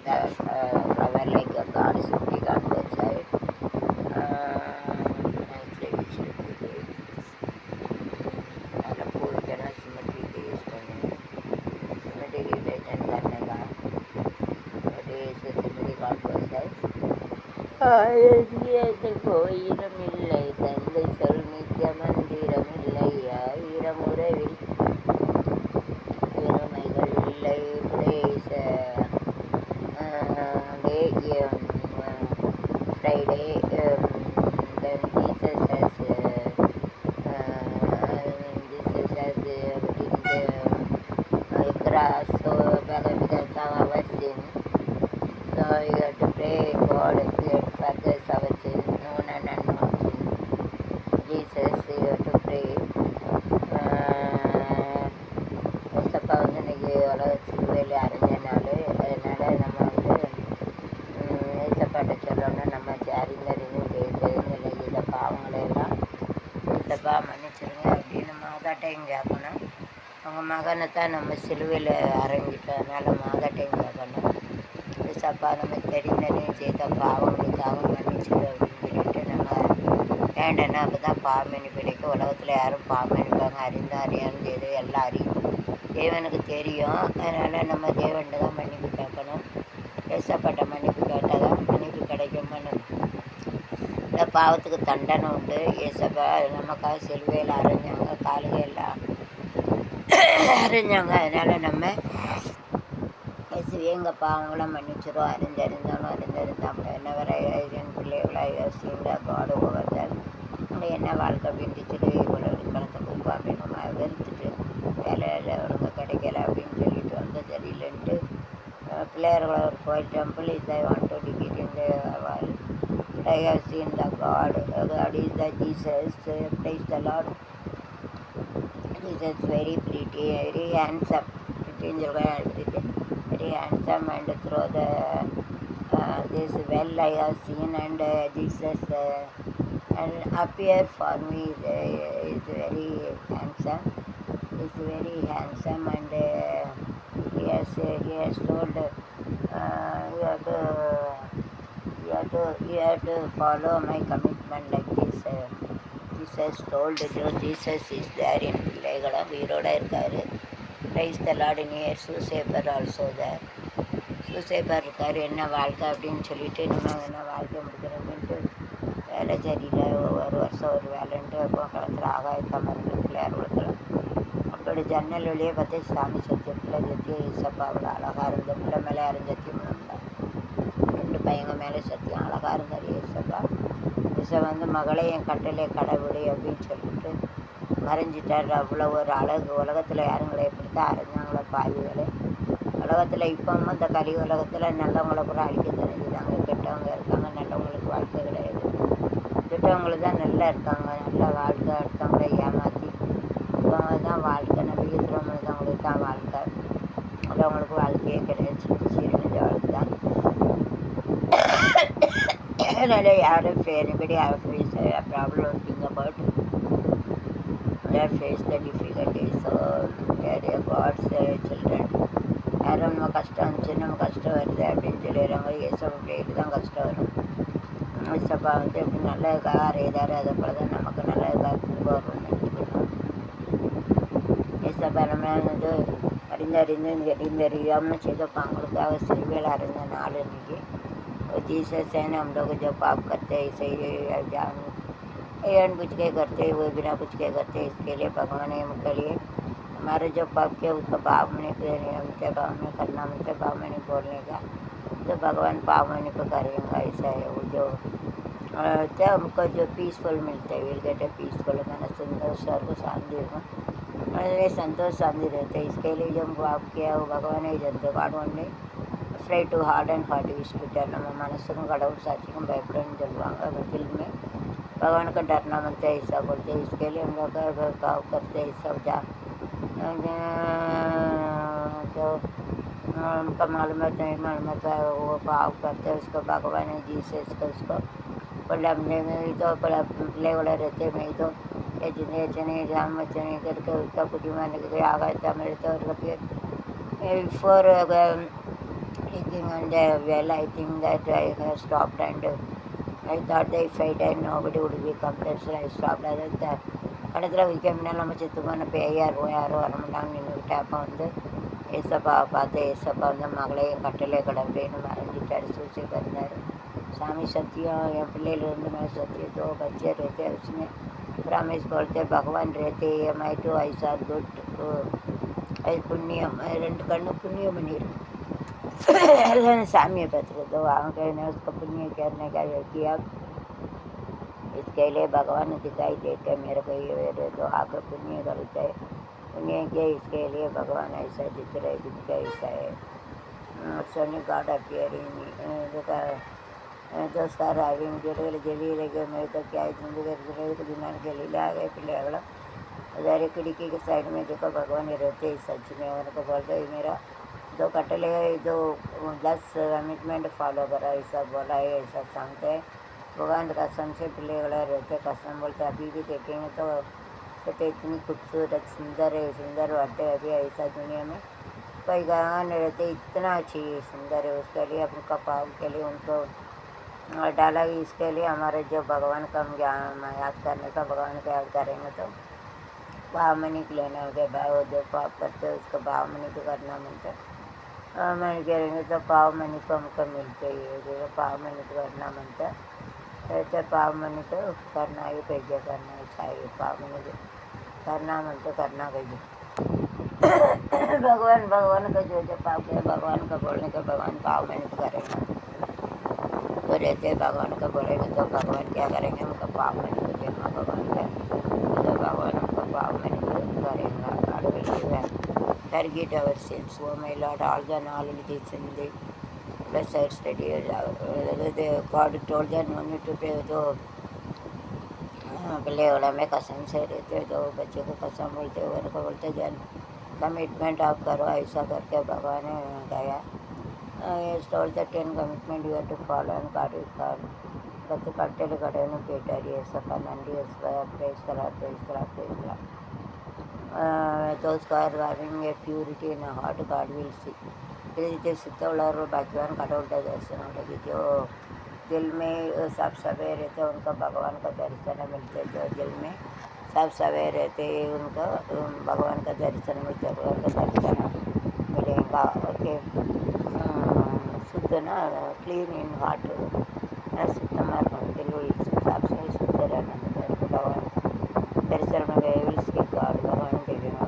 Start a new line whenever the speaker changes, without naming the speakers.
flower like a God sitting on both sides. Nicely we should do it. All the poor general symmetry they used to name. Symmetry relation करने का it is a symmetry on both sides. கோயிலமில்லை தந்தை சொல் நித்திய மந்திரமில்லை ஆயிரம் உறவில் பெருமைகள் இல்லை today's day Friday then Jesus has cross so because of our sin so you have to pray God you have to forgive our sin known and unknown sin Jesus you have to pray ஏசப்பா வந்து இன்றைக்கி உலக சிலுவையில் அரைஞ்சனால அதனால் நம்ம வந்து ஏசப்பாட்ட சொல்லணும் நம்ம அறிந்தறிந்து தெரிஞ்சதில்லை இதை பாவங்களையெல்லாம் ஏசப்பா மன்னிச்சிருங்க அப்படின்னு மாதாட்டையும் கேட்கணும் அவங்க மகனை தான் நம்ம சிலுவையில் அரைஞ்சிட்டதுனால மாதாட்டையும் கேட்கணும் ஏசப்பா நம்ம தெரிந்ததையும் செய்த பாவங்களுக்காக மன்னிச்சிடு அப்படின்னு சொல்லிட்டு நம்ம வேண்டனா அப்போ தான் பாவமணி பிடிக்கும் உலகத்தில் யாரும் பாவமணிப்பாங்க அறிந்தா அறியான்னு செய்து எல்லாம் அறியும் தேவனுக்கு தெரியும் அதனால் நம்ம தேவன்கிட்ட தான் மன்னிப்பு கேட்கணும் ஏசப்பட்ட மன்னிப்பு கேட்டால் தான் மன்னிப்பு கிடைக்கும் இந்த பாவத்துக்கு தண்டனை உண்டு ஏசப்பா நமக்காக சிலுவையில் அரைஞ்சாங்க காலுகையெல்லாம் அரைஞ்சாங்க அதனால் நம்ம இயேசுவே எங்கள் பாவங்களை மன்னிச்சிடும் அறிந்தறிந்தாலும் அறிந்தறிந்தாலும் என்ன வர என் பிள்ளைகளாக யோசிங்க காடு ஓவர்தான் என்ன வாழ்க்கை அப்படின்னு சொல்லி இவ்வளோ கணத்தை குப்பா அப்படின்னு நம்ம வெறுத்துட்டு வேலையில் ஒழுங்கு கிடைக்கல அப்படின்னு சொல்லிட்டு வந்து தெரியலன்ட்டு பிள்ளையர்களை ஒரு கோயில் temple is I want to digit in the world I have seen the God is the Jesus, praise the Lord. Jesus very pretty, very handsome. Very handsome and through the this well I have seen and Jesus and appear for me is very handsome. Is very handsome and he has told you have to follow my commitment like this. Jesus told Jesus is there in பிள்ளைகளா உயிரோட இருக்காரு. Praise the Lord in here. Susaiappar also there. Susaiappar இருக்கார் என்ன வாழ்க்கை அப்படின்னு சொல்லிட்டு நம்ம என்ன வாழ்க்கை முடிக்கிறோம்ட்டு வேலை சரியில்லை ஒரு வருஷம் ஒரு வேலைன்ட்டு அப்போ கிளத்துல ஆகாயத்தாம இருக்கு பிள்ளையார் குளத்தில் அப்படி ஜன்னல் வழியே பார்த்து சாமி சத்தியம் பிள்ளை சத்தியம் ஈசப்பா அவ்வளோ அழகாக இருந்த பிள்ளை மேலே யாரும் சத்தியம் பண்ணல ரெண்டு பையங்க மேலே சத்தியம் அழகாக இருந்தார் ஈசப்பா ஈசை வந்து மகளே என் கட்டளை கடவுளை அப்படின்னு சொல்லிட்டு மறைஞ்சிட்டார் அவ்வளோ ஒரு அழகு உலகத்தில் யாருங்களை எப்படித்தான் அரைஞ்சாங்களோ பாவிகளை உலகத்தில் இப்போவும் இந்த கலி உலகத்தில் நல்லவங்களை கூட அழிக்க தெரிஞ்சுதாங்க கெட்டவங்க இருக்காங்க நல்லவங்களுக்கு வாழ்க்கை கிடையாது கெட்டவங்களுக்கு தான் நல்லா இருக்காங்க நல்ல வாழ்க்கை அடுத்தவங்களை ஏமாற்றி அவங்க தான் வாழ்க்கை நம்பிக்கை திருமணத்தவங்களுக்கு தான் வாழ்க்கை அவங்களுக்கு வாழ்க்கையே கிடையாது சீரழிஞ்ச வாழ்க்கை தான் அதனால் யாரும் anybody have faced a problem think about that face the difficulties so they are God's children யாரும் நம்ம கஷ்டம் இருந்துச்சு நம்ம கஷ்டம் வருது அப்படின்னு சொல்லிடுறாங்க ஏசப்பா பிள்ளைக்கு தான் கஷ்டம் வரும் ஏசப்பா வந்து எப்படி நல்லதுக்காக அறையதாரு அதை போல தான் நமக்கு நல்லதுக்காக திரும்ப வரும்னு நினச்சிக்கணும் ஏசப்பா நம்ம வந்து அறிந்தறியாமல் செய்தப்பா அவங்களுக்காக சிறுவேல் அறைஞ்ச நாள் இன்னைக்கு जीसस है हम लोग जो पाप करते हैं सही जान बुझ के करते वो बिना कुछ के करते इसके लिए भगवान ने उनके लिए हमारे जो पाप किया उसका पाप नहीं हमसे पाप नहीं करना हमसे पाप नहीं बोलने का तो भगवान पाप नहीं को करेंगे ऐसा है वो जो तो हमको जो पीसफुल मिलते हैं विल गेट ए पीसफुल मैंने संतोष और को शांति हूँ संतोष शांति रहते हैं इसके लिए जो पाप किया वो भगवान ही जानते God only afraid to hard and heart is to tell நம்ம மனசுக்கும் கடவுள் சாட்சிக்கும் பயப்படன்னு சொல்லுவாங்க वकील में भगवान का डरना मनते ऐसा बोलते इसके लिए हम लोग भाव करते ऐसा जा जो हमको मालूमत नहीं मालूमत है वो भाव करते उसको भगवान है जीसस को उसको पढ़ने में ही तो प्ले वाला रहते में ही तो ये जिन्हें चने जाम चने करके उसका कुछ मारने के आ गए था मेरे तो फिर for taking on the well. I think that I have stopped and I thought that if I died, nobody would be complaining, so I stopped. அதை படத்தில் விற்க முன்னால் நம்ம செத்து போன பேயாரும் யாரும் வர மாட்டாங்க நின்றுக்கிட்டு அப்போ வந்து ஏசப்பாவை பார்த்து ஏசப்பா வந்து மகளையும் கட்டளை கடவுளேன்னு மறைஞ்சிட்டாரு, சூசைக்கு இருந்தார். स्वामी सत्य या पिल्ले मैं सत्य तो बच्चे रहते उसमें प्रॉमिस बोलते भगवान रहते एम आई टू ऐसा गुड पुण्यम ரெண்டு கண்ணு पुण्यम सामी पत्र तो कहने उसका पुण्य करने का किया। इसके लिए भगवान दिखाई देते मेरे को ये तो आकर पुण्य करते हैं, पुण्य किया इसके लिए भगवान ऐसा दिख रहे दिख ऐसा है। Sunny God appearing those are having जली लगे मेरे तो क्या जिंदगी दिमाग जली आ गए पिल्ले अरे खिड़की के साइड में देखो भगवान रहते ही सच में उनको बोलते ही मेरा दो कटले दो 10 कमिटमेंट फॉलो करा ऐसा बोला है ऐसा सांगते हैं भगवान कसम से पिल्ले रहते कसम बोलते अभी भी देखेंगे तो कहते इतनी खूबसूरत सुंदर है सुंदर वाटे अभी ऐसा दुनिया में कोई भगवान रहते इतना अच्छी सुंदर है उसके लिए उनका पाव के लिए उनको डाला। इसके लिए हमारे जो भगवान का हम ज्ञान याद करने का भगवान का याद करेंगे तो भाव मनी को लेना हो गया भाव जो पाप करते हैं उसको भाव मनी को करना मिलता है मनी करेंगे तो पाव मनी को हमको मिलते ही है जो पाव मनी को करना मिलता है तो पाव मनी को करना ही पैसे करना चाहिए पाव मनी को करना मिलता करना पैसे भगवान भगवान का जो जो पाप है भगवान का बोलने का भगवान पाव मनी को करेगा तो रहते भगवान का बोलेंगे तो भगवान क्या करेंगे उनका पाव मनी को देना भगवान का तो भगवान उनका पाव मनी को करेगा God will give and forgive our sins. Oh my Lord, all the knowledge is in the blessed study. God told them only to pay तो पहले वाला में कसम से रहते तो बच्चे को कसम बोलते उनको बोलते जन कमिटमेंट आप करो ऐसा करके भगवान ने गया told the 10 commitment you have to follow and God will call. But the கட்டளை கடவுள்னு கேட்டார் ஏசப்பா நன்றி ஏசப்பா praise the Lord praise the Lord praise the Lord. Those who are having a purity in a heart God will see. रीते शुद्ध और भगवान கடவுள் दर्शन होगी जो दिल में सब सवे रहते उनको भगवान का दर्शन मिलते जो दिल में सब सवे रहते उनको भगवान का दर्शन मिलते भगवान का दर्शन मिलेगा। ओके शुद्ध ना क्लीन इन हार्ट शुद्ध दिल साफ से शुद्ध रहना भगवान दर्शन में गए इसके गॉड भगवान देखेगा